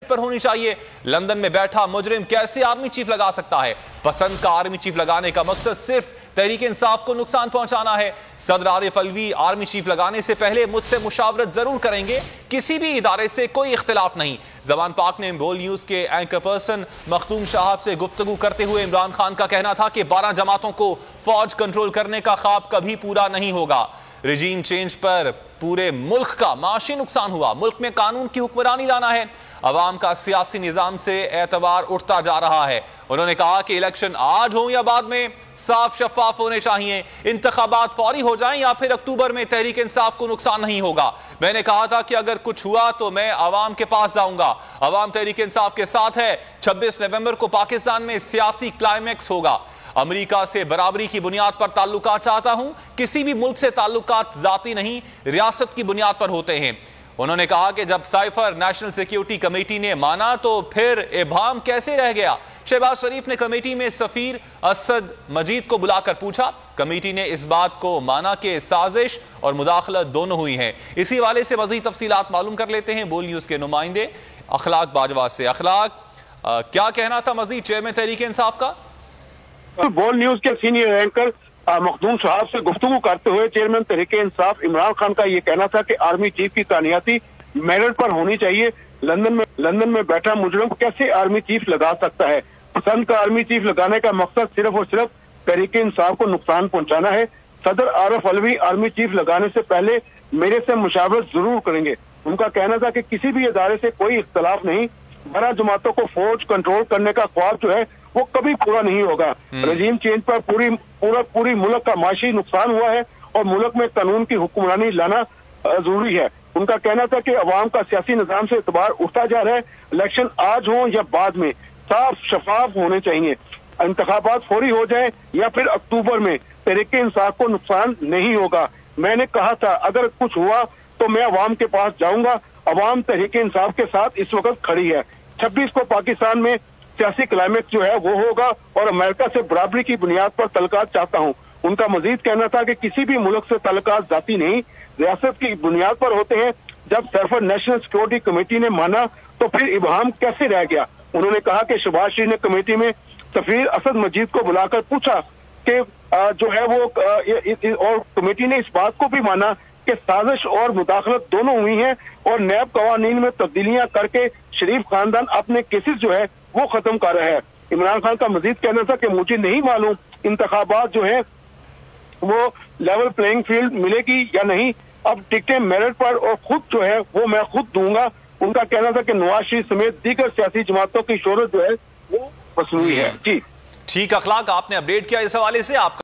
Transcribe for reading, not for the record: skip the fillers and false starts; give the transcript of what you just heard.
पर होनी चाहिए। लंदन में बैठा मुजरिम कैसे आर्मी चीफ लगा सकता है? पसंद का आर्मी चीफ लगाने का मकसद सिर्फ तहरीक इंसाफ को नुकसान पहुंचाना है। सदर आरिफ अलवी आर्मी चीफ लगाने से पहले मुझसे मुशावरत जरूर करेंगे, किसी भी इदारे से कोई इख्तिलाफ नहीं। जबान पाक ने बोल न्यूज के एंकर पर्सन मखदूम साहब से गुफ्तगू करते हुए इमरान खान का कहना था कि 12 जमातों को फौज कंट्रोल करने का ख्वाब कभी पूरा नहीं होगा। रिजीम चेंज पर पूरे मुल्क का माशी नुकसान हुआ। मुल्क में कानून की हुक्मरानी लाना है। अवाम का सियासी निजाम से एतबार उठता जा रहा है। उन्होंने कहा कि इलेक्शन आज हो या बाद में साफ शफाफ होने चाहिए। इंतखाबात फौरी हो जाएं या फिर अक्टूबर में तहरीक इंसाफ को नुकसान नहीं होगा। मैंने कहा था कि अगर कुछ हुआ तो मैं अवाम के पास जाऊंगा। अवाम तहरीक इंसाफ के साथ है। 26 नवंबर को पाकिस्तान में सियासी क्लाइमैक्स होगा। अमेरिका से बराबरी की बुनियाद पर ताल्लुकात चाहता हूं। किसी भी मुल्क से ताल्लुकात जाती नहीं, रियासत की बुनियाद पर होते हैं। उन्होंने कहा कि जब साइफर नेशनल सिक्योरिटी कमेटी ने माना तो फिर इबाम कैसे रह गया। शहबाज शरीफ ने कमेटी में सफीर असद मजीद को बुलाकर पूछा। कमेटी ने इस बात को माना कि साजिश और मुदाखलत दोनों हुई है। इसी हवाले से मजीद तफसीलात मालूम कर लेते हैं बोल न्यूज के नुमाइंदे अखलाक बाजवा से। अखलाक, क्या कहना था मजीद चेयरमैन तहरीक इंसाफ का? बोल न्यूज के सीनियर एंकर मखदूम साहब से गुफ्तगू करते हुए चेयरमैन तहरीक इंसाफ इमरान खान का ये कहना था कि आर्मी चीफ की तानीयाती मेरिट पर होनी चाहिए। लंदन में बैठा मुजरिम कैसे आर्मी चीफ लगा सकता है? पसंद का आर्मी चीफ लगाने का मकसद सिर्फ और सिर्फ तहरीक इंसाफ को नुकसान पहुंचाना है। सदर आरिफ अलवी आर्मी चीफ लगाने से पहले मेरे से मुशावरत जरूर करेंगे। उनका कहना था कि किसी भी इदारे से कोई इख्तलाफ नहीं। 12 जमातों को फौज कंट्रोल करने का ख्वाब जो है वो कभी पूरा नहीं होगा। रजीम चेंज पर पूरी मुल्क का माशी नुकसान हुआ है और मुल्क में कानून की हुक्मरानी लाना जरूरी है। उनका कहना था कि अवाम का सियासी निजाम से एतबार उठता जा रहा है। इलेक्शन आज हो या बाद में साफ शफाफ होने चाहिए। इंतखाबात फौरी हो जाए या फिर अक्टूबर में तहरीक इंसाफ को नुकसान नहीं होगा। मैंने कहा था अगर कुछ हुआ तो मैं अवाम के पास जाऊंगा। अवाम तहरीक इंसाफ के साथ इस वक्त खड़ी है। 26 को पाकिस्तान में सियासी क्लाइमेक्स जो है वो होगा और अमेरिका से बराबरी की बुनियाद पर तल्लुकात चाहता हूं। उनका मजीद कहना था कि किसी भी मुल्क से तल्लुकात जाती नहीं, रियासत की बुनियाद पर होते हैं। जब साइफर नेशनल सिक्योरिटी कमेटी ने माना तो फिर इबाम कैसे रह गया? उन्होंने कहा कि शहबाज शरीफ ने कमेटी में सफीर असद मजीद को बुलाकर पूछा कि जो है वो और कमेटी ने इस बात को भी माना कि साजिश और मुदाखलत दोनों हुई हैं और नैब कवानीन में तब्दीलियां करके शरीफ खानदान अपने केसेस जो है वो खत्म कर रहा है। इमरान खान का मजीद कहना था कि मुझे नहीं मालूम इंतखाबात जो है वो लेवल प्लेइंग फील्ड मिलेगी या नहीं। अब टिकटें मेरिट पर और खुद जो है वो मैं खुद दूंगा। उनका कहना था कि नवाज शरीफ समेत दीगर सियासी जमातों की शोहरत जो है वो मसनूई है। जी ठीक अखलाक, आपने अपडेट किया इस हवाले से। आपका